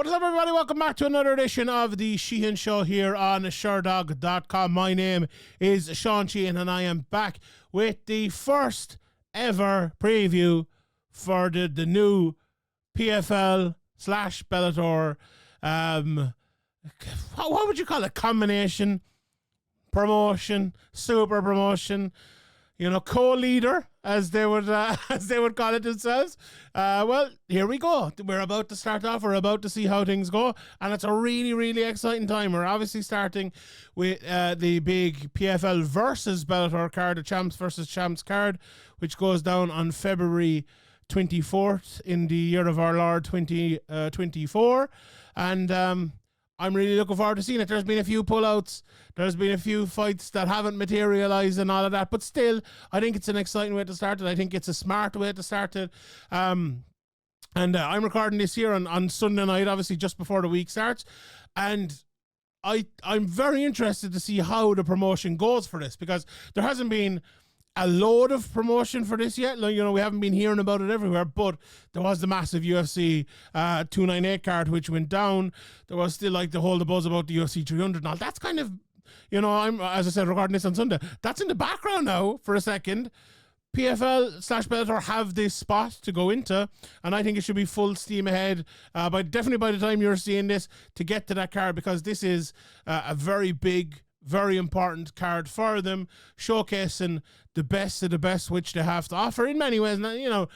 What is up, everybody? Welcome back to another edition of the Sheehan Show here on Sherdog.com. My name is Sean Sheehan, and I am back with the first ever preview for the new PFL/Bellator. What would you call it? Combination, promotion, super promotion. Co-leader, as they would call it themselves. Well, here we go. We're about to start off. We're about to see how things go, and it's a really, really exciting time. We're obviously starting with the big PFL versus Bellator card, the Champs versus Champs card, which goes down on February 24th in the year of our Lord 2024, and I'm really looking forward to seeing it. There's been a few pullouts. There's been a few fights that haven't materialized and all of that. But still, I think it's an exciting way to start it. I think it's a smart way to start it. I'm recording this here on Sunday night, obviously just before the week starts. And I'm very interested to see how the promotion goes for this, because there hasn't been a load of promotion for this yet. We haven't been hearing about it everywhere, but there was the massive UFC 298 card which went down. There was still the buzz about the UFC 300 and all. That's kind of, I'm, as I said, recording this on Sunday. That's in the background now for a second. PFL/Bellator have this spot to go into, and I think it should be full steam ahead, definitely by the time you're seeing this, to get to that card, because this is a very big, very important card for them, showcasing the best of the best which they have to offer in many ways. Not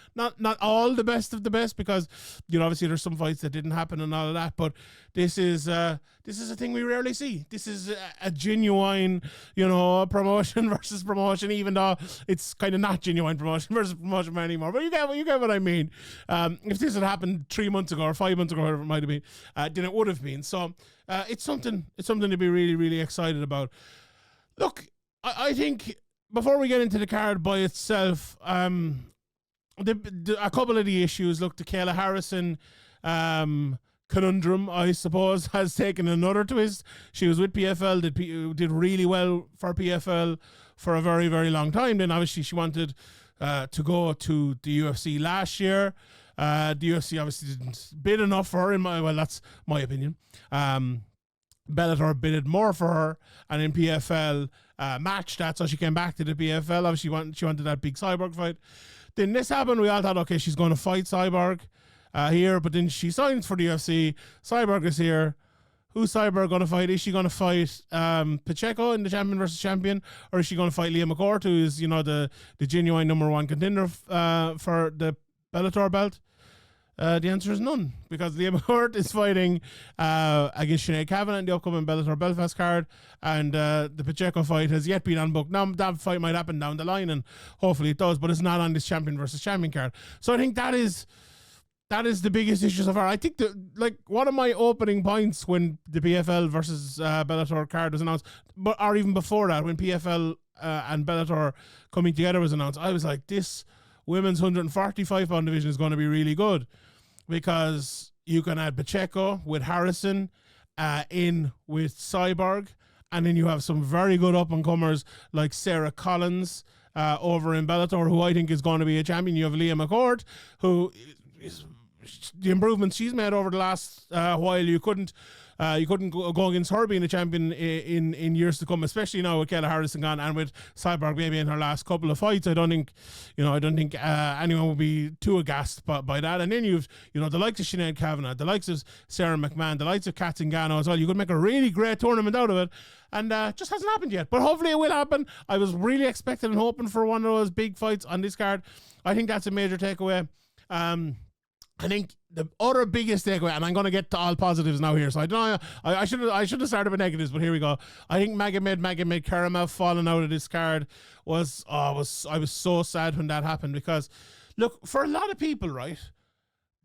all the best of the best, because obviously there's some fights that didn't happen and all of that, but this is a thing we rarely see. This is a genuine promotion versus promotion, even though it's kind of not genuine promotion versus promotion anymore, but you get what I mean. If this had happened 3 months ago or 5 months ago, whatever it might have been, then it would have been. So it's something to be really, really excited about. Look, I think before we get into the card by itself, a couple of the issues. Look, the Kayla Harrison conundrum, I suppose, has taken another twist. She was with PFL, did really well for PFL for a very, very long time. Then obviously she wanted to go to the UFC last year. The UFC obviously didn't bid enough for her, that's my opinion. Bellator bidded more for her, and in PFL matched that, so she came back to the PFL. Obviously she wanted that big Cyborg fight. Then this happened. We all thought, okay, she's going to fight Cyborg here, but then she signs for the UFC. Cyborg is here. Who's Cyborg going to fight? Is she going to fight Pacheco in the champion versus champion, or is she going to fight Leah McCourt, who is the genuine number one contender for the Bellator belt? The answer is none, because Leah McCourt is fighting against Sinead Kavanagh in the upcoming Bellator Belfast card, and the Pacheco fight has yet been unbooked. Now, that fight might happen down the line, and hopefully it does, but it's not on this champion versus champion card. So I think that is the biggest issue so far. I think one of my opening points when the PFL versus Bellator card was announced, or even before that, when PFL and Bellator coming together was announced, I was like, this women's 145 pound division is going to be really good, because you can add Pacheco with Harrison in with Cyborg, and then you have some very good up-and-comers like Sarah Collins over in Bellator, who I think is going to be a champion. You have Leah McCourt, who is the improvements she's made over the last while. You couldn't go against her being a champion in years to come, especially now with Kayla Harrison gone, and with Cyborg maybe in her last couple of fights. I don't think anyone will be too aghast by that. And then you've the likes of Sinead Kavanagh, the likes of Sarah McMahon, the likes of Kasanganay as well. You could make a really great tournament out of it, and just hasn't happened yet. But hopefully it will happen. I was really expecting and hoping for one of those big fights on this card. I think that's a major takeaway. I think the other biggest takeaway, and I'm going to get to all positives now here, so I don't know, I should have started with negatives, but here we go. I think Magomed Karamov falling out of this card I was so sad when that happened, because look, for a lot of people, right,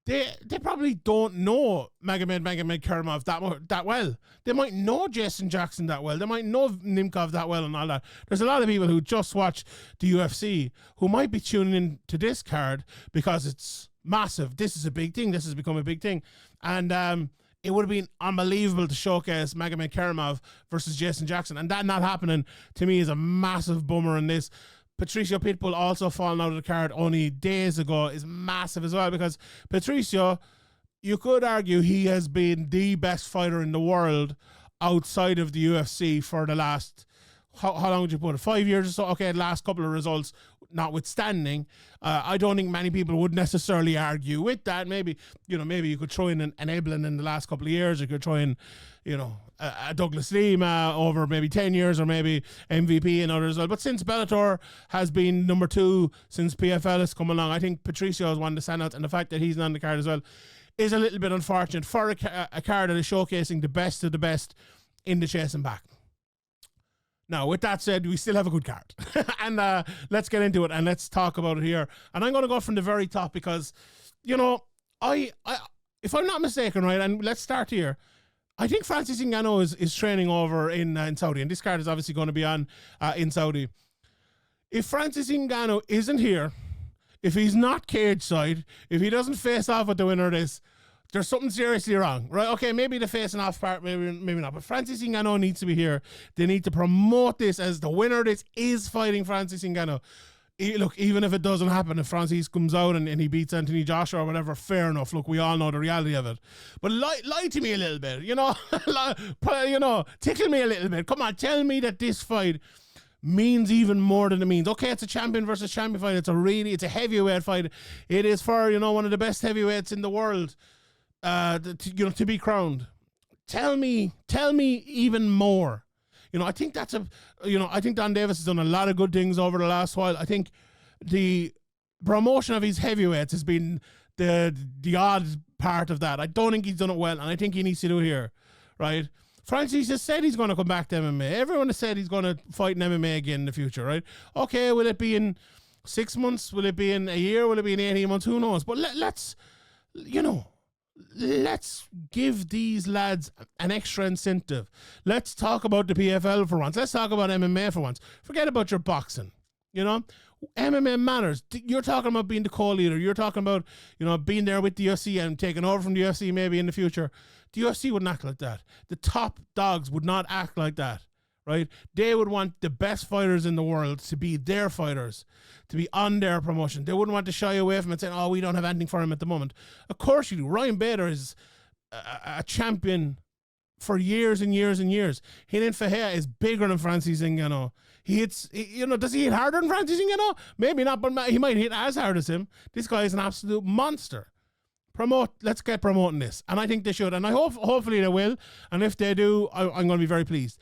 they probably don't know Magomed Karamov that well. They might know Jason Jackson that well. They might know Nemkov that well and all that. There's a lot of people who just watch the UFC who might be tuning in to this card because it's massive. This is a big thing. This has become a big thing. And it would have been unbelievable to showcase Magomed Karamov versus Jason Jackson. And that not happening, to me, is a massive bummer in this. Patricio Pitbull also falling out of the card only days ago is massive as well, because Patricio you could argue he has been the best fighter in the world outside of the UFC for the last, how long would you put it, 5 years or so? Okay, last couple of results notwithstanding, I don't think many people would necessarily argue with that. Maybe you could throw in an Eblen in the last couple of years. You could throw in, a Douglas Lima over maybe 10 years, or maybe MVP and others. But since Bellator has been number 2 since PFL has come along, I think Patricio is one of the standouts, and the fact that he's on the card as well is a little bit unfortunate for a card that is showcasing the best of the best in the chase and back. Now, with that said, we still have a good card. And let's get into it and let's talk about it here. And I'm going to go from the very top because, I if I'm not mistaken, right, and let's start here, I think Francis Ngannou is training over in Saudi, and this card is obviously going to be on in Saudi. If Francis Ngannou isn't here, if he's not cage side, if he doesn't face off with the winner of this, there's something seriously wrong, right? Okay, maybe the facing off part, maybe not. But Francis Ngannou needs to be here. They need to promote this as the winner of this is fighting Francis Ngannou. Look, even if it doesn't happen, if Francis comes out and he beats Anthony Joshua or whatever, fair enough. Look, we all know the reality of it. But lie to me a little bit, tickle me a little bit. Come on, tell me that this fight means even more than it means. Okay, it's a champion versus champion fight. It's a heavyweight fight. It is for, one of the best heavyweights in the world. To be crowned. Tell me even more. I think I think Don Davis has done a lot of good things over the last while. I think the promotion of his heavyweights has been the odd part of that. I don't think he's done it well, and I think he needs to do it here, right? Francis has said he's going to come back to MMA. Everyone has said he's going to fight in MMA again in the future, right? Okay, will it be in 6 months? Will it be in a year? Will it be in 18 months? Who knows? But let's give these lads an extra incentive. Let's talk about the PFL for once. Let's talk about MMA for once. Forget about your boxing. MMA matters. You're talking about being the co-leader. You're talking about, being there with the UFC and taking over from the UFC maybe in the future. The UFC wouldn't act like that. The top dogs would not act like that, right? They would want the best fighters in the world to be their fighters, to be on their promotion. They wouldn't want to shy away from it saying, we don't have anything for him at the moment. Of course you do. Ryan Bader is a champion for years and years and years. Renan Ferreira is bigger than Francis Ngannou. Does he hit harder than Francis Ngannou? Maybe not, but he might hit as hard as him. This guy is an absolute monster. Let's get promoting this. And I think they should. And I hopefully they will. And if they do, I'm going to be very pleased.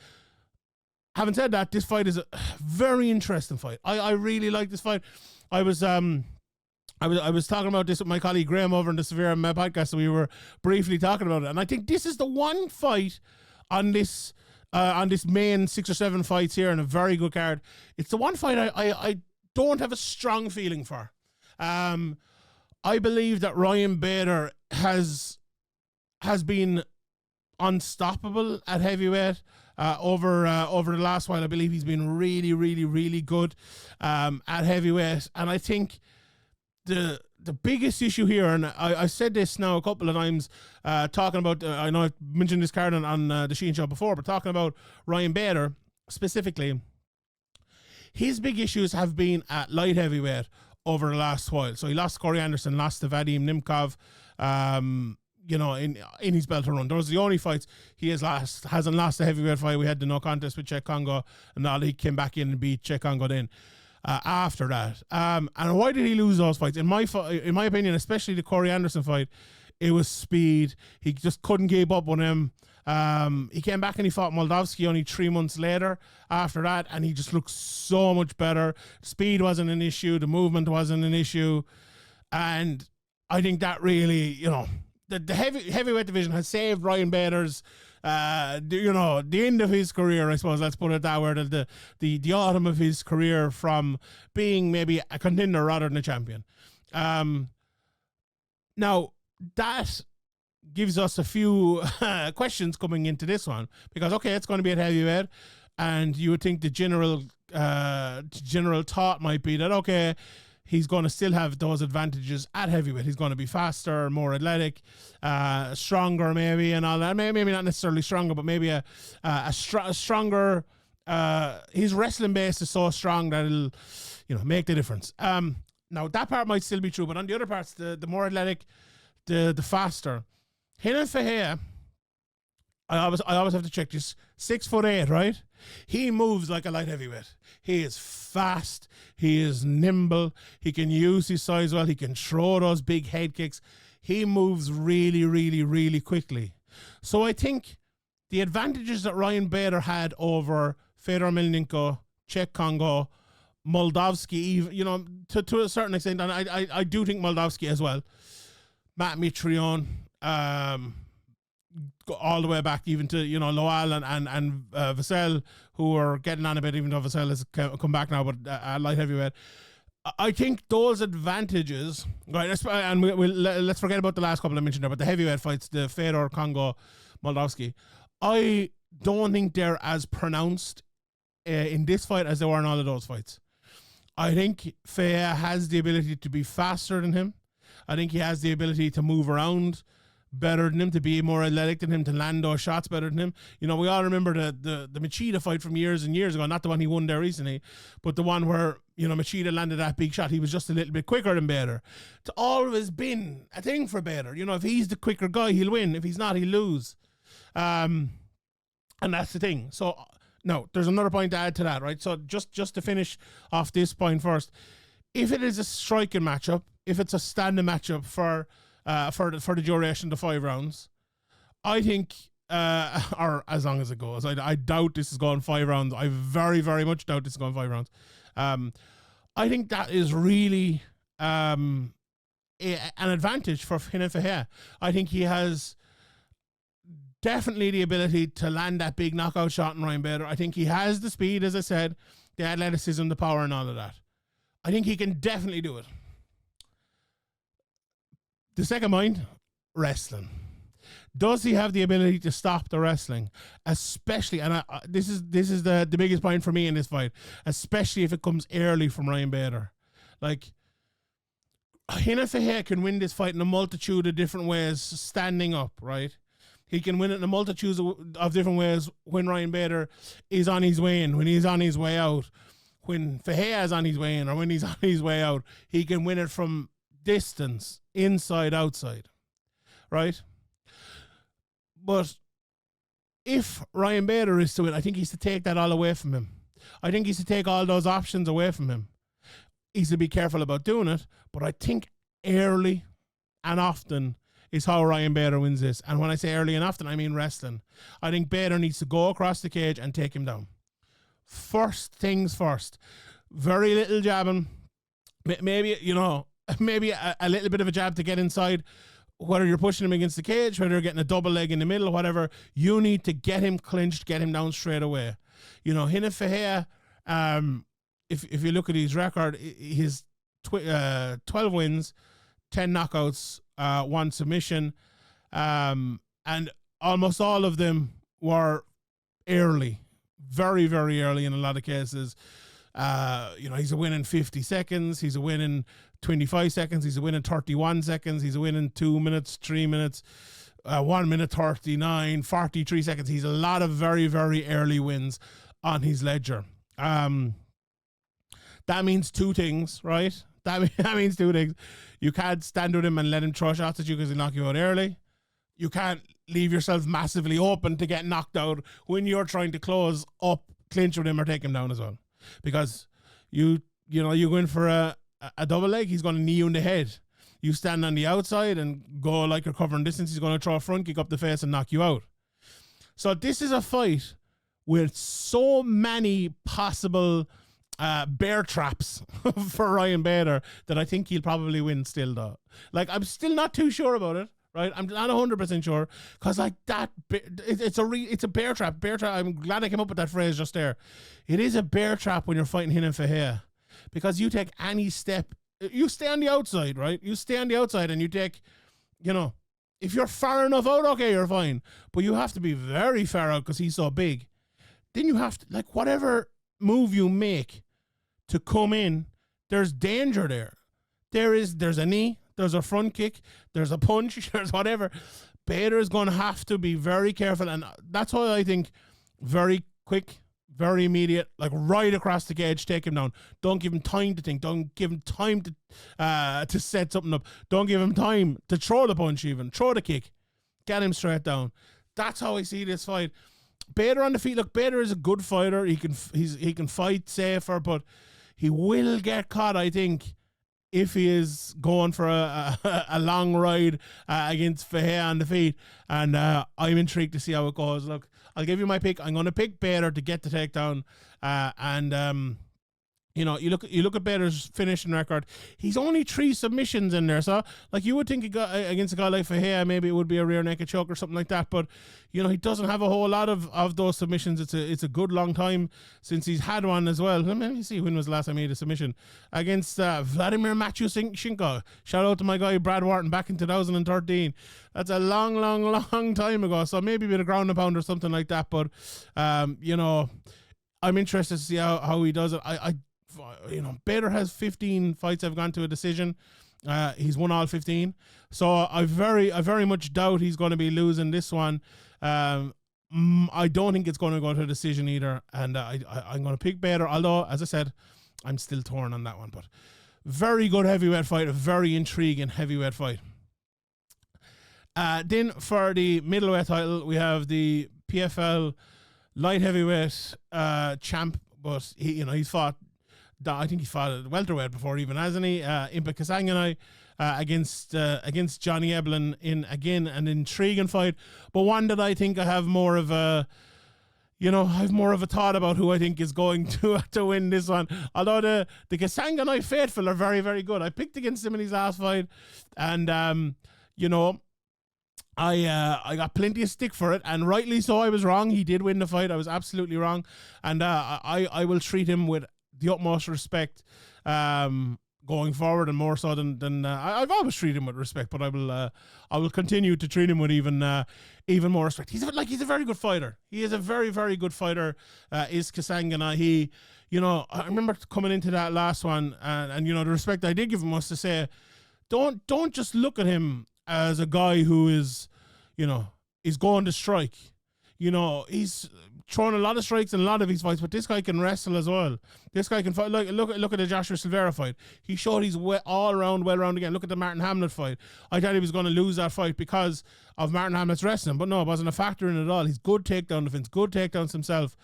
Having said that, this fight is a very interesting fight. I really like this fight. I was talking about this with my colleague Graham over in the Severe MMA podcast, so we were briefly talking about it. And I think this is the one fight on this main 6 or 7 fights here and a very good card. It's the one fight I don't have a strong feeling for. I believe that Ryan Bader has been unstoppable at heavyweight. Over the last while, I believe he's been really, really, really good at heavyweight. And I think the biggest issue here, and I said this now a couple of times, talking about, I know I've mentioned this card on the Sheehan show before, but talking about Ryan Bader specifically, his big issues have been at light heavyweight over the last while. So he lost to Corey Anderson, lost to Vadim, Nemkov, in his Bellator run. Those are the only fights he hasn't lost a heavyweight fight. We had the no contest with Cheick Kongo, and now he came back in and beat Cheick Kongo then after that. And why did he lose those fights? In my opinion, especially the Corey Anderson fight, it was speed. He just couldn't keep up with him. He came back and he fought Moldavsky only 3 months later after that, and he just looked so much better. Speed wasn't an issue. The movement wasn't an issue. And I think that really, the heavyweight division has saved Ryan Bader's, the end of his career, I suppose. Let's put it that way. The autumn of his career from being maybe a contender rather than a champion. Now that gives us a few questions coming into this one because it's going to be at heavyweight, and you would think the general thought might be that he's going to still have those advantages at heavyweight. He's going to be faster, more athletic, stronger maybe, and all that. Maybe not necessarily stronger, but maybe a stronger. His wrestling base is so strong that it'll, make the difference. Now that part might still be true, but on the other parts, the more athletic, the faster. Renan Ferreira, I always have to check this. 6'8", right? He moves like a light heavyweight. He is fast. He is nimble. He can use his size well. He can throw those big head kicks. He moves really, really, really quickly. So I think the advantages that Ryan Bader had over Fedor Emelianenko, Czech Congo, Moldavsky, even, you know, to a certain extent, and I do think Moldavsky as well. Matt Mitrione, all the way back even to, you know, Loal and Vassell, who are getting on a bit, even though Vassell has come back now, but light heavyweight. I think those advantages, right? And let's forget about the last couple I mentioned there, but the heavyweight fights, the Fedor, Congo, Moldavsky, I don't think they're as pronounced in this fight as they were in all of those fights. I think Ferreira has the ability to be faster than him. I think he has the ability to move around better than him, to be more athletic than him, to land those shots better than him. You know, we all remember the Machida fight from years and years ago, not the one he won there recently, but the one where, you know, Machida landed that big shot. He was just a little bit quicker than Bader. It's always been a thing for Bader. You know, if he's the quicker guy, he'll win. If he's not, he'll lose. And that's the thing. So, no, there's another point to add to that, right? So just to finish off this point first, if it is a striking matchup, if it's a standing matchup for the duration of the 5 rounds, I think, or as long as it goes, I doubt this is going 5 rounds. I very, very much doubt this is going 5 rounds. I think that is really an advantage for Renan Ferreira. I think he has definitely the ability to land that big knockout shot in Ryan Bader. I think he has the speed, as I said, the athleticism, the power, and all of that. I think he can definitely do it. The second point, wrestling. Does he have the ability to stop the wrestling? Especially, and this is the biggest point for me in this fight, especially if it comes early from Ryan Bader. Like, Renan Ferreira can win this fight in a multitude of different ways, standing up, right? He can win it in a multitude of different ways when Ryan Bader is on his way in, when he's on his way out, when Ferreira is on his way in, or when he's on his way out. He can win it from distance, inside, outside, right? But if Ryan Bader is to win, I think he's to take that all away from him. I think he's to take all those options away from him. He's to be careful about doing it, but I think early and often is how Ryan Bader wins this. And when I say early and often, I mean wrestling. I think Bader needs to go across the cage and take him down. First things first. Very little jabbing. Maybe, you know, maybe a little bit of a jab to get inside. Whether you're pushing him against the cage, whether you're getting a double leg in the middle, whatever, you need to get him clinched, get him down straight away. You know, Renan Ferreira, if you look at his record, his 12 wins, 10 knockouts, 1 submission, and almost all of them were early, very, very early in a lot of cases. You know, he's a win in 50 seconds. He's a win in 25 seconds. He's a win in 31 seconds. He's a win in 2 minutes, 3 minutes, 1 minute 39, 43 seconds. He's a lot of very, very early wins on his ledger. That means 2 things, right? That means 2 things. You can't stand with him and let him throw shots at you because he'll knock you out early. You can't leave yourself massively open to get knocked out when you're trying to close up, clinch with him, or take him down as well. Because you go in for a double leg, he's going to knee you in the head. You stand on the outside and go like you're covering distance, he's going to throw a front kick up the face and knock you out. So this is a fight with so many possible bear traps for Ryan Bader that I think he'll probably win still, though. Like, I'm still not too sure about it, right? I'm not 100% sure, because like that, it's a bear trap. Bear trap. I'm glad I came up with that phrase just there. It is a bear trap when you're fighting Renan Ferreira, because you take any step, you stay on the outside, right? You stay on the outside and you take, you know, if you're far enough out, okay, you're fine. But you have to be very far out because he's so big. Then you have to, like, whatever move you make to come in, there's danger there. There's a knee, there's a front kick, there's a punch, there's whatever. Bader is going to have to be very careful, and that's why I think very quick, very immediate, like right across the cage, take him down. Don't give him time to think. Don't give him time to set something up. Don't give him time to throw the punch, even throw the kick. Get him straight down. That's how I see this fight. Bader on the feet. Look, Bader is a good fighter. He can fight safer, but he will get caught, I think, if he is going for a long ride against Ferreira on the feet. And I'm intrigued to see how it goes. Look, I'll give you my pick. I'm going to pick Bader to get the takedown. You know, you look at Bader's finishing record. He's only 3 submissions in there. So, like, you would think against a guy like Ferreira, maybe it would be a rear naked choke or something like that. But, you know, he doesn't have a whole lot of those submissions. It's a good long time since he's had one as well. Let me see, when was the last time he made a submission? Against Vladimir Matyushenko. Shout out to my guy Brad Wharton back in 2013. That's a long time ago. So maybe a bit of ground and pound or something like that. But, you know, I'm interested to see how he does it. You know, Bader has 15 fights have gone to a decision. He's won all 15. So I very much doubt he's going to be losing this one. I don't think it's going to go to a decision either. And I'm going to pick Bader, although, as I said, I'm still torn on that one. But very good heavyweight fight, a very intriguing heavyweight fight. Then for the middleweight title, we have the PFL light heavyweight champ, but he's fought. I think he fought at welterweight before even, hasn't he? Impa Kasanganay against Johnny Eblen in, again, an intriguing fight, but one that I think I have more of a thought about who I think is going to win this one. Although the Kasanganay faithful are very, very good. I picked against him in his last fight, and I got plenty of stick for it, and rightly so. I was wrong. He did win the fight. I was absolutely wrong, and I will treat him with the utmost respect going forward, and more so than I've always treated him with respect, but I will continue to treat him with even more respect. He's a very good fighter. He is a very, very good fighter. Is Kasanganay. I remember coming into that last one, and the respect I did give him was to say, don't just look at him as a guy who is going to strike. He's thrown a lot of strikes in a lot of his fights, but this guy can wrestle as well. This guy can fight. Look at the Joshua Silveira fight. He showed he's all around, well round again. Look at the Martin Hamlet fight. I thought he was going to lose that fight because of Martin Hamlet's wrestling, but no, it wasn't a factor in it at all. He's good takedown defense, good takedowns himself.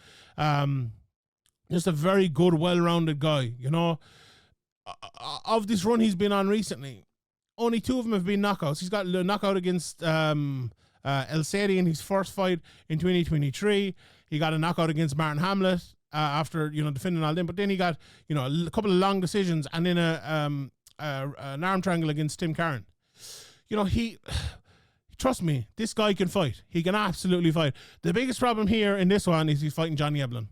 Just a very good, well-rounded guy. Of this run he's been on recently, only 2 of them have been knockouts. He's got a knockout against El Sadi in his first fight in 2023. He got a knockout against Martin Hamlet after defending all them, but then he got a couple of long decisions, and then an arm triangle against Tim Curran. Trust me, this guy can fight. He can absolutely fight. The biggest problem here in this one is he's fighting Johnny Eblen.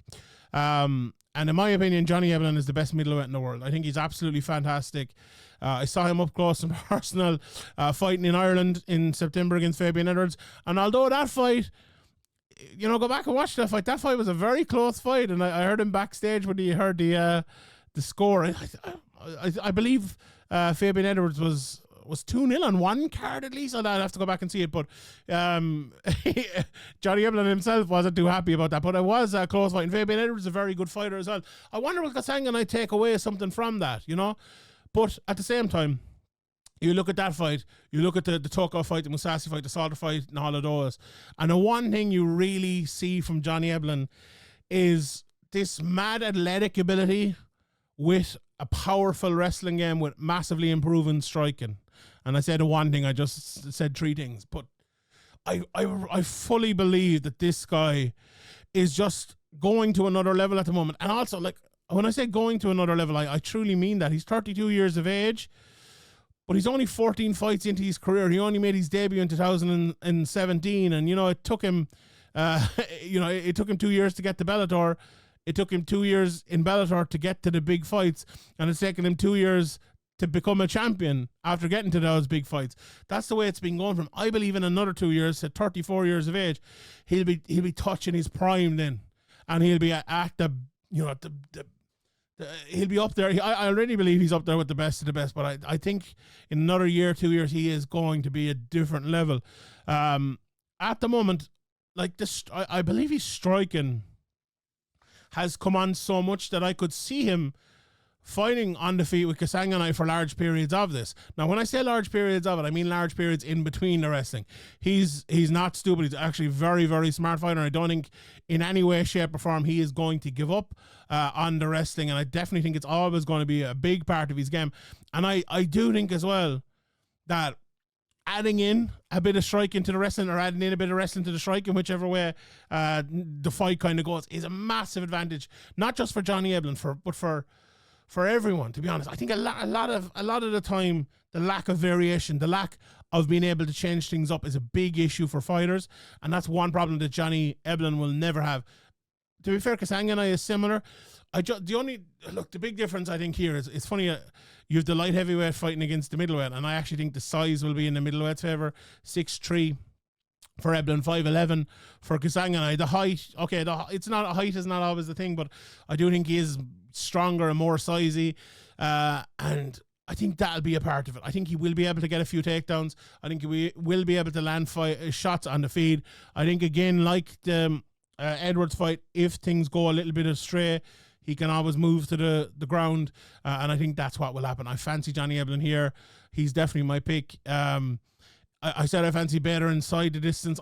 And in my opinion, Johnny Eblen is the best middleweight in the world. I think he's absolutely fantastic. I saw him up close and personal fighting in Ireland in September against Fabian Edwards. And although that fight, go back and watch that fight. That fight was a very close fight. And I heard him backstage when he heard the score. I believe Fabian Edwards was 2-0 on one card at least. I'd have to go back and see it. But Johnny Eblen himself wasn't too happy about that. But it was a close fight. And Fabian Edwards is a very good fighter as well. I wonder will Kasanganay take away something from that, But at the same time, you look at that fight, you look at the Toko fight, the Musasi fight, the Salter fight, and all of those. And the one thing you really see from Johnny Eblen is this mad athletic ability with a powerful wrestling game with massively improving striking. And I said the one thing, I just said 3 things. But I fully believe that this guy is just going to another level at the moment. And also, when I say going to another level, I truly mean that. He's 32 years of age, but he's only 14 fights into his career. He only made his debut in 2017, and it took him, it took him 2 years to get to Bellator. It took him 2 years in Bellator to get to the big fights, and it's taken him 2 years to become a champion after getting to those big fights. That's the way it's been going from. I believe in another 2 years, at 34 years of age, he'll be touching his prime then, and he'll be at the he'll be up there. I already believe he's up there with the best of the best, but I think in another year, 2 years, he is going to be a different level. At the moment, like this, I believe he's striking has come on so much that I could see him fighting on the feet with Kasanganay for large periods of this. Now, when I say large periods of it, I mean large periods in between the wrestling. He's not stupid. He's actually very, very smart fighter. I don't think in any way, shape, or form he is going to give up on the wrestling, and I definitely think it's always going to be a big part of his game. And I do think as well that adding in a bit of striking to the wrestling, or adding in a bit of wrestling to the striking, whichever way the fight kind of goes, is a massive advantage, not just for Johnny Eblen, but for everyone, to be honest. I think a lot of the time, the lack of variation, the lack of being able to change things up is a big issue for fighters, and that's one problem that Johnny Eblen will never have. To be fair, Kasanganay is similar. The big difference I think here is, it's funny, you have the light heavyweight fighting against the middleweight, and I actually think the size will be in the middleweight's favour. 6'3" for Eblen, 5'11" for Kasanganay. The height, okay, height is not always the thing, but I do think he is stronger and more sizey, and I think that'll be a part of it. I think he will be able to get a few takedowns. I think he will be able to land shots on the feed. I think, again, like the Edwards fight, if things go a little bit astray, he can always move to the ground, and I think that's what will happen. I fancy Johnny Eblen here. He's definitely my pick. I said I fancy better inside the distance.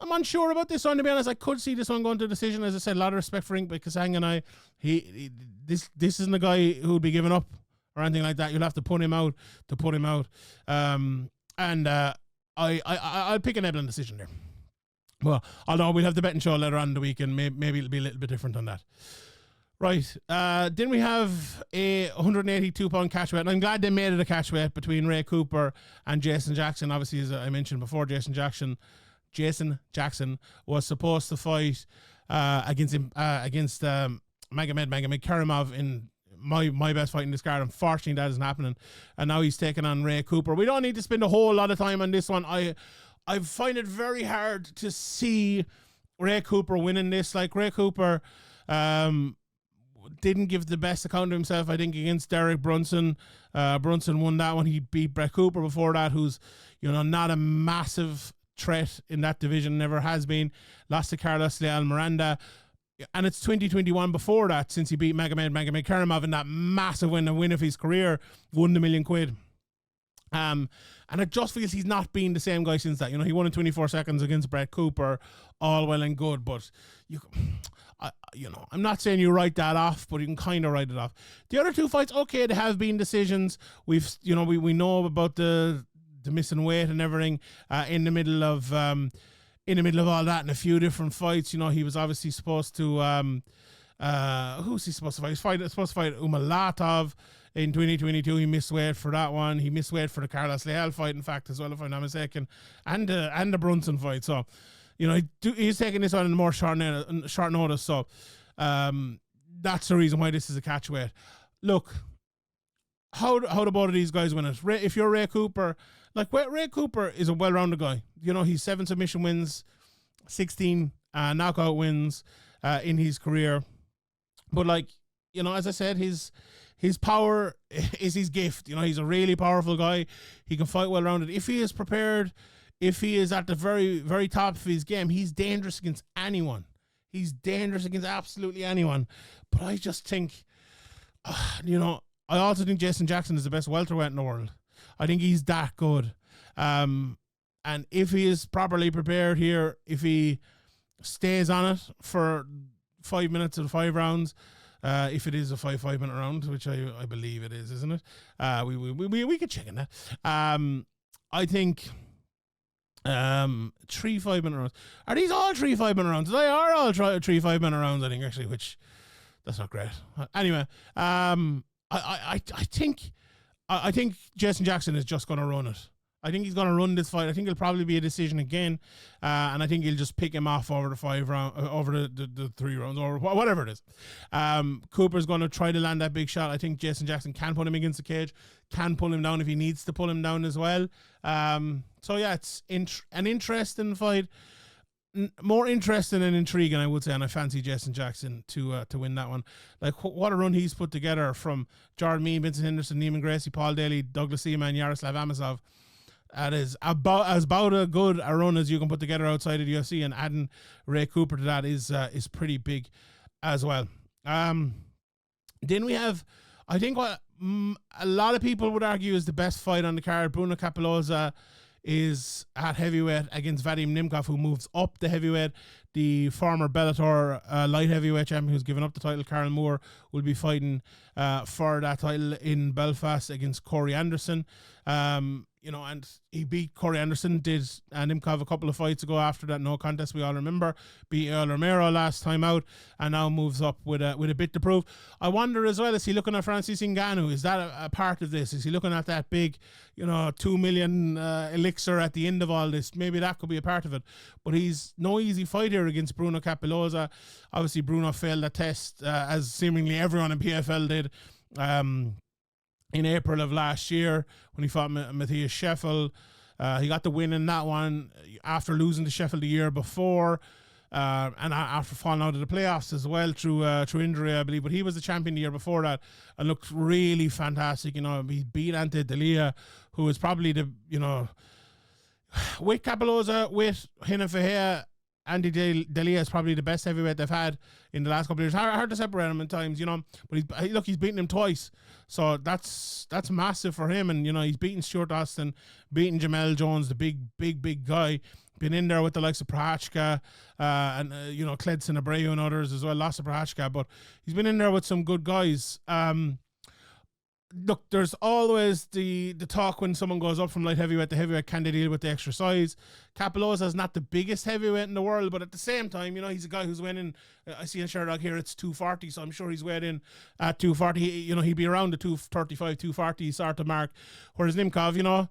I'm unsure about this one, to be honest. I could see this one going to decision. As I said, a lot of respect for Impa Kasanganay. This isn't a guy who would be giving up or anything like that. You'll have to put him out and I'll pick an Eblen decision there. Well, although we'll have the betting show later on in the week, and maybe it'll be a little bit different on that. Right. Then we have a 182-pound catchweight, and I'm glad they made it a catchweight between Ray Cooper and Jason Jackson. Obviously, as I mentioned before, Jason Jackson was supposed to fight against Magomed Karimov in my best fight in this card. Unfortunately, that isn't happening, and now he's taking on Ray Cooper. We don't need to spend a whole lot of time on this one. I find it very hard to see Ray Cooper winning this. Like, Ray Cooper didn't give the best account of himself, I think, against Derek Brunson. Brunson won that one. He beat Brett Cooper before that, who's, not a massive threat in that division, never has been. Lost to Carlos Leal Miranda. And it's 2021 before that, since he beat Magomed Karimov in that massive win of his career, won the £1 million. And it just feels he's not been the same guy since that. He won in 24 seconds against Brett Cooper, all well and good, but I'm not saying you write that off, but you can kind of write it off. The other two fights, okay, they have been decisions. We know about the missing weight and everything in the middle of all that, and a few different fights. He was obviously supposed to who's he supposed to fight? He's supposed to fight Umalatov in 2022. He missed weight for that one. He missed weight for the Carlos Leal fight, in fact, as well, if I'm not mistaken, and the Brunson fight. So, he's taking this on in more short notice. So, that's the reason why this is a catchweight. Look, how do both of these guys win it? If you're Ray Cooper, Ray Cooper is a well-rounded guy. He's 7 submission wins, 16 knockout wins in his career. But as I said, his power is his gift. He's a really powerful guy. He can fight well-rounded. If he is prepared, if he is at the very, very top of his game, he's dangerous against anyone. He's dangerous against absolutely anyone. But I just think, I also think Jason Jackson is the best welterweight in the world. I think he's that good. And if he is properly prepared here, if he stays on it for 5 minutes of 5 rounds, if it is a 5-minute round, which I believe it is, isn't it? We could check on that. I think 3 5-minute rounds. Are these all 3 5-minute rounds? They are all 3 5-minute rounds, I think, actually, which that's not great. Anyway, I think Jason Jackson is just going to run it. I think he's going to run this fight. I think it'll probably be a decision again, and I think he'll just pick him off over the 5 round, over the 3 rounds, or whatever it is. Cooper's going to try to land that big shot. I think Jason Jackson can put him against the cage, can pull him down if he needs to pull him down as well. So yeah, it's an interesting fight, more interesting and intriguing, I would say, and I fancy Jason Jackson to win that one. What a run he's put together, from Jordan Mean, Vincent Henderson, Neiman Gracie, Paul Daly, Douglas Seaman, Yaroslav Amosov. That is about a good a run as you can put together outside of the UFC, and adding Ray Cooper to that is pretty big. as well. Then we have, I think what a lot of people would argue is the best fight on the card. Bruno Cappelozza is at heavyweight against Vadim Nemkov, who moves up the heavyweight. The former Bellator light heavyweight champion who's given up the title, Carl Moore, will be fighting for that title in Belfast against Corey Anderson. And he beat Corey Anderson, did Nemkov a couple of fights ago after that no contest we all remember, beat Yoel Romero last time out, and now moves up with a bit to prove. I wonder as well, is he looking at Francis Ngannou? Is that a part of this? Is he looking at that big, 2 million elixir at the end of all this? Maybe that could be a part of it. But he's no easy fight here against Bruno Cappelozza. Obviously, Bruno failed the test, as seemingly everyone in PFL did. In April of last year when he fought Matthias Scheffel. He got the win in that one after losing to Scheffel the year before, and after falling out of the playoffs as well through injury, I believe. But he was the champion the year before that and looked really fantastic. He beat Ante Delia, who was probably with Cappelozza, with Renan Ferreira, Andy Delia is probably the best heavyweight they've had in the last couple of years. Hard to separate him at times, but he's beaten him twice. So that's massive for him. And, he's beaten Stuart Austin, beaten Jamel Jones, the big guy. Been in there with the likes of Prochazka, and Cledson Abreu and others as well. Lost to Prochazka, but he's been in there with some good guys. Look, there's always the talk when someone goes up from light heavyweight to heavyweight, can they deal with the extra size? Cappelozza is not the biggest heavyweight in the world, but at the same time, he's a guy who's winning. I see in Sherdog here it's 240, so I'm sure he's weighed in at 240. He'd be around the 235, 240 sort of mark. Whereas Nemkov,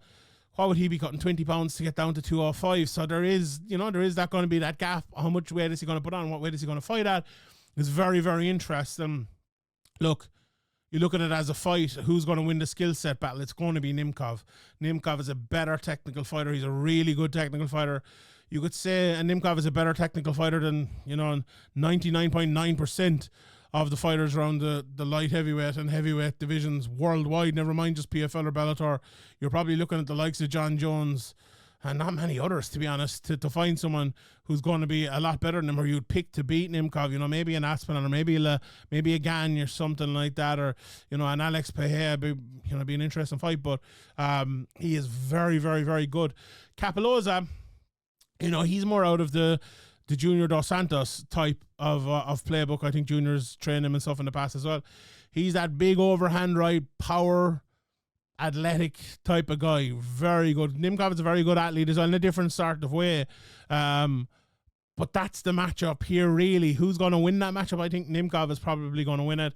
what would he be cutting? 20 pounds to get down to 205. So there is that going to be that gap. How much weight is he going to put on? What weight is he going to fight at? It's very, very interesting. Look, you look at it as a fight, who's going to win the skill set battle? It's going to be Nemkov. Nemkov is a better technical fighter. He's a really good technical fighter. You could say Nemkov is a better technical fighter than, 99.9% of the fighters around the light heavyweight and heavyweight divisions worldwide, never mind just PFL or Bellator. You're probably looking at the likes of John Jones and not many others, to be honest, to find someone who's going to be a lot better than him, or you'd pick to beat Nemkov, maybe an Aspinall, or maybe a Gagne or something like that, or, an Alex Pereira, be an interesting fight, but he is very, very, very good. Cappelozza, he's more out of the Junior Dos Santos type of playbook. I think Junior's trained him and stuff in the past as well. He's that big overhand right, power, athletic type of guy. Very good. Nemkov is a very good athlete as well in a different sort of way. But that's the matchup here, really. Who's going to win that matchup? I think Nemkov is probably going to win it.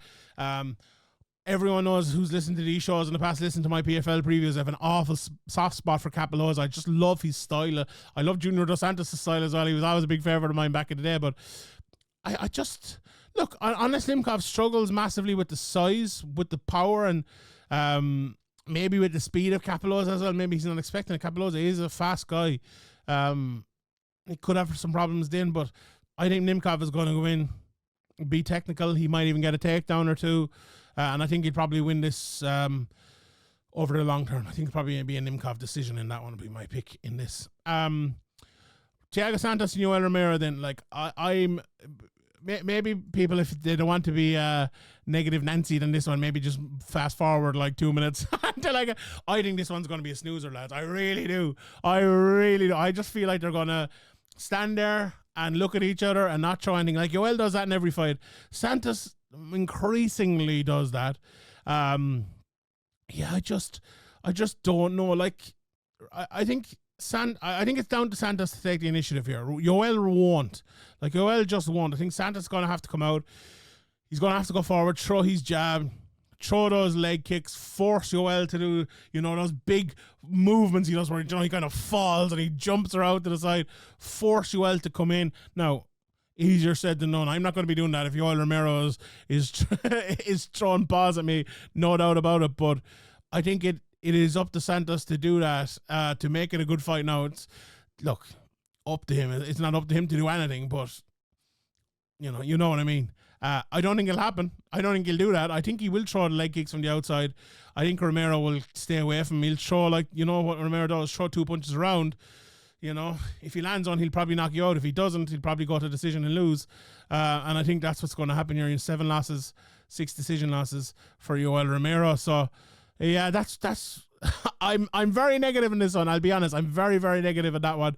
Everyone knows who's listened to these shows in the past, listen to my PFL previews. I have an awful soft spot for Cappelozza. I just love his style. I love Junior Dos Santos' style as well. He was always a big favourite of mine back in the day. But I just... Look, unless Nemkov struggles massively with the size, with the power, and... maybe with the speed of Cappelozza as well. Maybe he's not expecting it. Cappelozza is a fast guy. He could have some problems then, but I think Nemkov is going to go in, be technical. He might even get a takedown or two. And I think he'd probably win this over the long term. I think it'll probably be a Nemkov decision, and that one will be my pick in this. Thiago Santos and Yoel Romero then. I'm... Maybe people, if they don't want to be negative Nancy than this one, maybe just fast forward 2 minutes. I think this one's going to be a snoozer, lads. I really do. I just feel like they're going to stand there and look at each other and not throw anything. Yoel does that in every fight. Santos increasingly does that. I just don't know. I think it's down to Santos to take the initiative here. Yoel won't. Yoel just won't. I think Santos is going to have to come out. He's going to have to go forward, throw his jab, throw those leg kicks, force Yoel to do, those big movements he does where, he kind of falls and he jumps her out to the side. Force Yoel to come in. Now, easier said than done. I'm not going to be doing that if Yoel Romero is is throwing paws at me, no doubt about it. But I think it is up to Santos to do that, to make it a good fight. Now, it's up to him. It's not up to him to do anything, but you know what I mean. I don't think it'll happen. I don't think he'll do that. I think he will throw the leg kicks from the outside. I think Romero will stay away from him. He'll throw what Romero does, throw 2 punches around. You know, if he lands on, he'll probably knock you out. If he doesn't, he'll probably go to decision and lose. And I think that's what's going to happen here. 7 losses, 6 decision losses for Yoel Romero. So, yeah, that's. I'm very negative in this one. I'll be honest. I'm very, very negative at that one.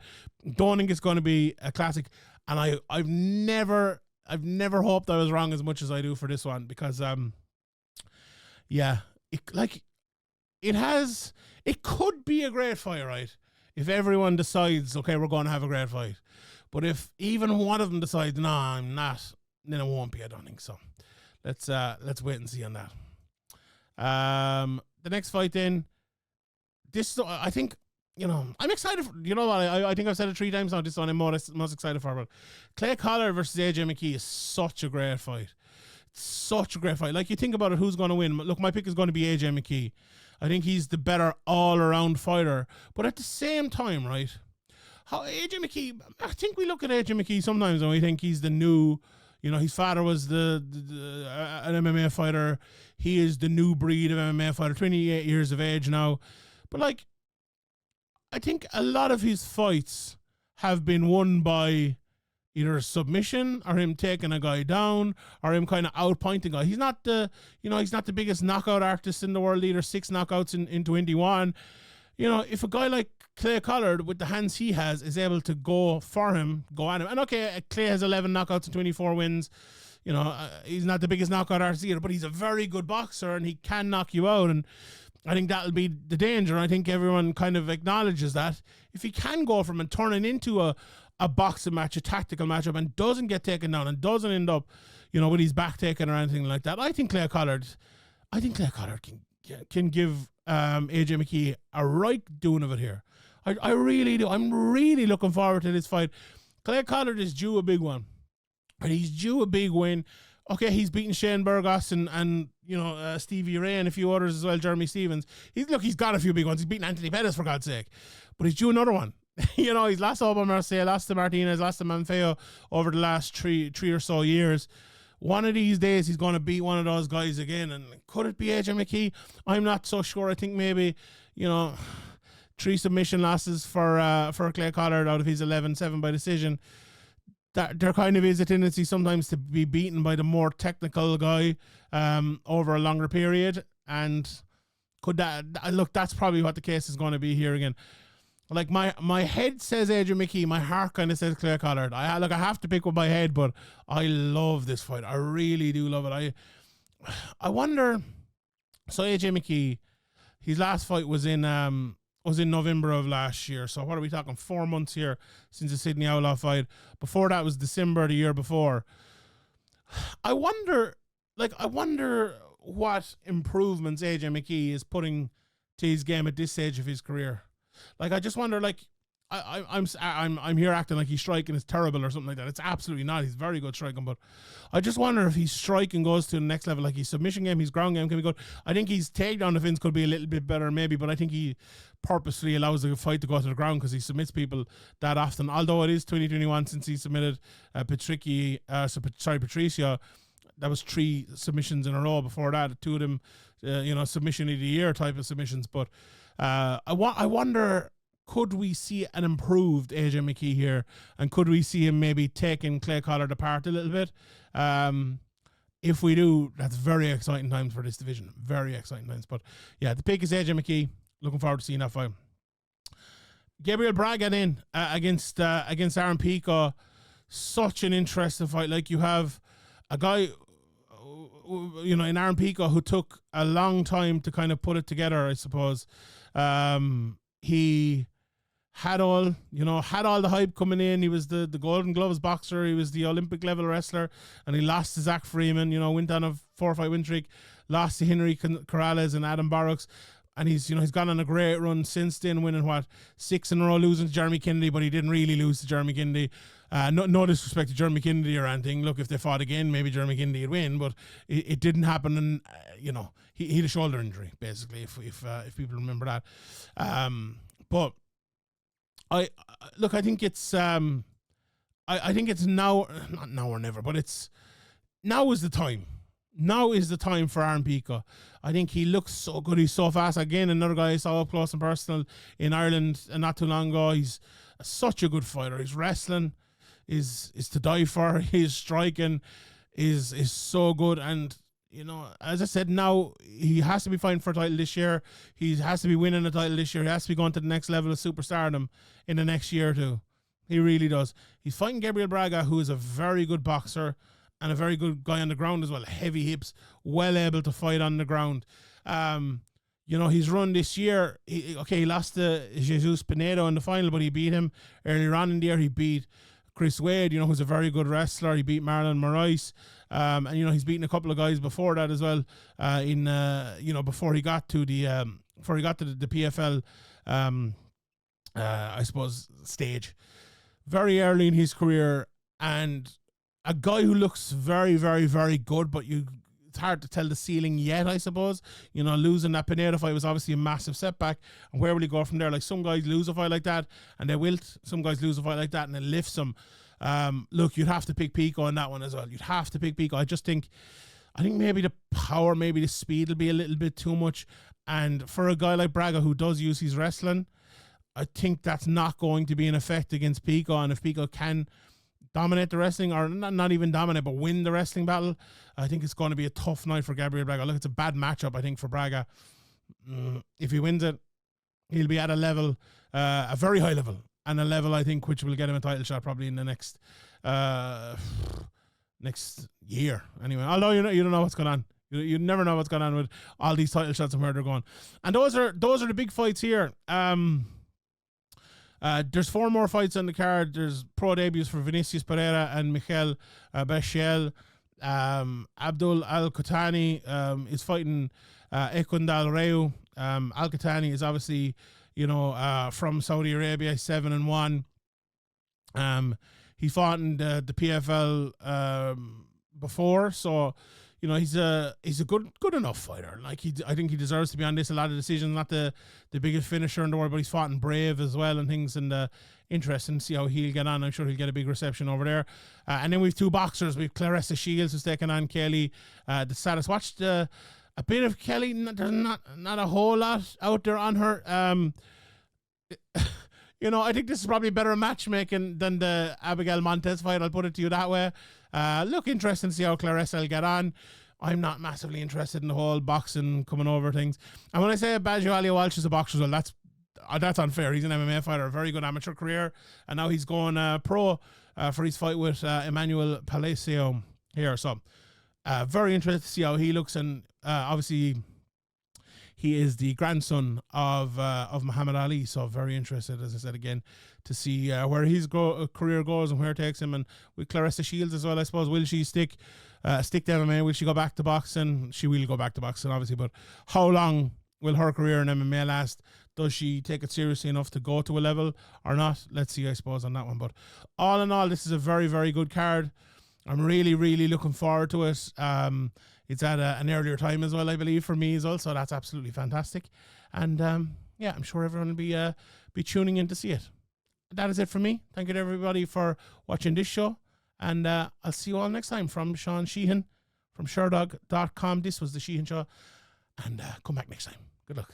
Don't think it's going to be a classic. And I've never hoped I was wrong as much as I do for this one, because it could be a great fight, right? If everyone decides, okay, we're going to have a great fight. But if even one of them decides, no, I'm not, then it won't be, I don't think so. Let's wait and see on that. The next fight then, this, I think, you know, I'm excited for, you know what, I think I've said it 3 times now, this one I'm most excited for. But Clay Collard versus AJ McKee is such a great fight. Such a great fight. Like, you think about it, who's going to win? Look, my pick is going to be AJ McKee. I think he's the better all-around fighter. But at the same time, right, how AJ McKee, I think we look at AJ McKee sometimes and we think he's the new, you know, his father was an MMA fighter. He is the new breed of MMA fighter, 28 years of age now. But, like, I think a lot of his fights have been won by either a submission or him taking a guy down or him kind of outpointing a guy. He's not the biggest knockout artist in the world either. 6 knockouts in 21. You know, if a guy like Clay Collard, with the hands he has, is able to go for him, go at him. And okay, Clay has 11 knockouts and 24 wins. You know, he's not the biggest knockout artist either, but he's a very good boxer and he can knock you out. And I think that'll be the danger. I think everyone kind of acknowledges that. If he can go from and turn it into a boxing match, a tactical matchup, and doesn't get taken down and doesn't end up, you know, with his back taken or anything like that, I think Clay Collard can give AJ McKee a right doing of it here. I really do. I'm really looking forward to this fight. Clay Collard is due a big one. And he's due a big win. Okay, he's beaten Shane Burgos and you know, Stevie Ray and a few others as well, Jeremy Stevens. He's got a few big ones. He's beaten Anthony Pettis, for God's sake. But he's due another one. You know, he's lost to Aubin Mercier, lost to Martinez, lost to Manfeo over the last three or so years. One of these days, he's going to beat one of those guys again. And could it be AJ McKee? I'm not so sure. I think maybe, you know, 3 submission losses for Clay Collard out of his 11-7 by decision. That there kind of is a tendency sometimes to be beaten by the more technical guy over a longer period. And could that look? That's probably what the case is going to be here again. Like, my head says AJ McKee, my heart kind of says Clay Collard. I have to pick with my head, but I love this fight. I really do love it. I wonder. So AJ McKee, his last fight was in November of last year. So what are we talking? 4 months here since the Sydney Outlaw fight. Before that was December the year before. I wonder what improvements AJ McKee is putting to his game at this stage of his career. Like, I just wonder, like, I'm here acting like his striking is terrible or something like that. It's absolutely not. He's very good striking, but I just wonder if his striking goes to the next level. Like, his submission game, his ground game can be good. I think his takedown defense could be a little bit better maybe, but I think he purposely allows the fight to go to the ground because he submits people that often. Although it is 2021 since he submitted Patricio. That was 3 submissions in a row before that. 2 of them, submission of the year type of submissions. But I wonder, could we see an improved AJ McKee here? And could we see him maybe taking Clay Collard apart a little bit? If we do, that's very exciting times for this division. Very exciting times. But yeah, the pick is AJ McKee. Looking forward to seeing that fight. Gabriel Braga then against Aaron Pico. Such an interesting fight. Like, you have a guy, you know, in Aaron Pico who took a long time to kind of put it together, I suppose. He had all the hype coming in. He was the Golden Gloves boxer. He was the Olympic level wrestler, and he lost to Zach Freeman. You know, went on a 4-fight win streak, lost to Henry Corrales and Adam Barrocks, and he's gone on a great run since then, winning 6 in a row, losing to Jeremy Kennedy, but he didn't really lose to Jeremy Kennedy. No disrespect to Jeremy Kennedy or anything. Look, if they fought again, maybe Jeremy Kennedy would win, but it didn't happen. And he had a shoulder injury basically. If people remember that. But I think it's I think it's now, not now or never, but now is the time. Now is the time for Aaron Pico. I think he looks so good. He's so fast. Again, another guy I saw up close and personal in Ireland not too long ago. He's such a good fighter. His wrestling is to die for. His striking is so good. And, you know, as I said, now he has to be fighting for a title this year. He has to be winning a title this year. He has to be going to the next level of superstardom in the next year or two. He really does. He's fighting Gabriel Braga, who is a very good boxer and a very good guy on the ground as well. Heavy hips, well able to fight on the ground. You know, his run this year, he lost to Jesus Pinedo in the final, but he beat him earlier on in the year. He beat Chris Wade, you know, who's a very good wrestler. He beat Marlon Moraes. And, you know, he's beaten a couple of guys before that as well, before he got to the PFL, I suppose, stage. Very early in his career, and a guy who looks very, very, very good, but it's hard to tell the ceiling yet, I suppose. You know, losing that Pinedo fight was obviously a massive setback. And where will he go from there? Like, some guys lose a fight like that and they wilt. Some guys lose a fight like that and it lifts them. Look, you'd have to pick Pico on that one as well. You'd have to pick Pico. I think maybe the power, maybe the speed will be a little bit too much. And for a guy like Braga who does use his wrestling, I think that's not going to be an effect against Pico. And if Pico can dominate the wrestling, or not even dominate, but win the wrestling battle, I think it's going to be a tough night for Gabriel Braga. Look, it's a bad matchup, I think, for Braga. If he wins it, he'll be at a level, a very high level, and a level, I think, which will get him a title shot probably in the next year. Anyway, although you don't know what's going on. You never know what's going on with all these title shots and where they're going. And those are the big fights here. There's 4 more fights on the card. There's pro debuts for Vinicius Pereira and Michael Bechel. Abdul Al-Qatani is fighting Ekundal Reu. Al-Qatani is obviously, you know, from Saudi Arabia, 7-1. He fought in the PFL before, so, you know, he's a good enough fighter. Like, I think he deserves to be on this. A lot of decisions, not the biggest finisher in the world, but he's fought in Brave as well and things. And interesting to see how he'll get on. I'm sure he'll get a big reception over there. And then we've 2 boxers. We've Claressa Shields, who's taking on Kelly the Saddest. Watched a bit of Kelly. There's not a whole lot out there on her. You know, I think this is probably better matchmaking than the Abigail Montez fight. I'll put it to you that way. Look, interesting to see how Claressa will get on. I'm not massively interested in the whole boxing coming over things. And when I say Baggio Ali Walsh is a boxer, well, that's unfair. He's an MMA fighter, a very good amateur career, and now he's going pro for his fight with Emmanuel Palacio here. So, very interested to see how he looks, and obviously, he is the grandson of Muhammad Ali, so very interested, as I said again, to see where his career goes and where it takes him. And with Claressa Shields as well, I suppose, will she stick to MMA? Will she go back to boxing? She will go back to boxing, obviously, but how long will her career in MMA last? Does she take it seriously enough to go to a level or not? Let's see, I suppose, on that one. But all in all, this is a very, very good card. I'm really, really looking forward to it. It's at an earlier time as well, I believe, for me as well, so that's absolutely fantastic. And yeah, I'm sure everyone will be tuning in to see it. That is it for me. Thank you to everybody for watching this show, and I'll see you all next time. From Sean Sheehan from Sherdog.com. This was the Sheehan Show, and come back next time. Good luck.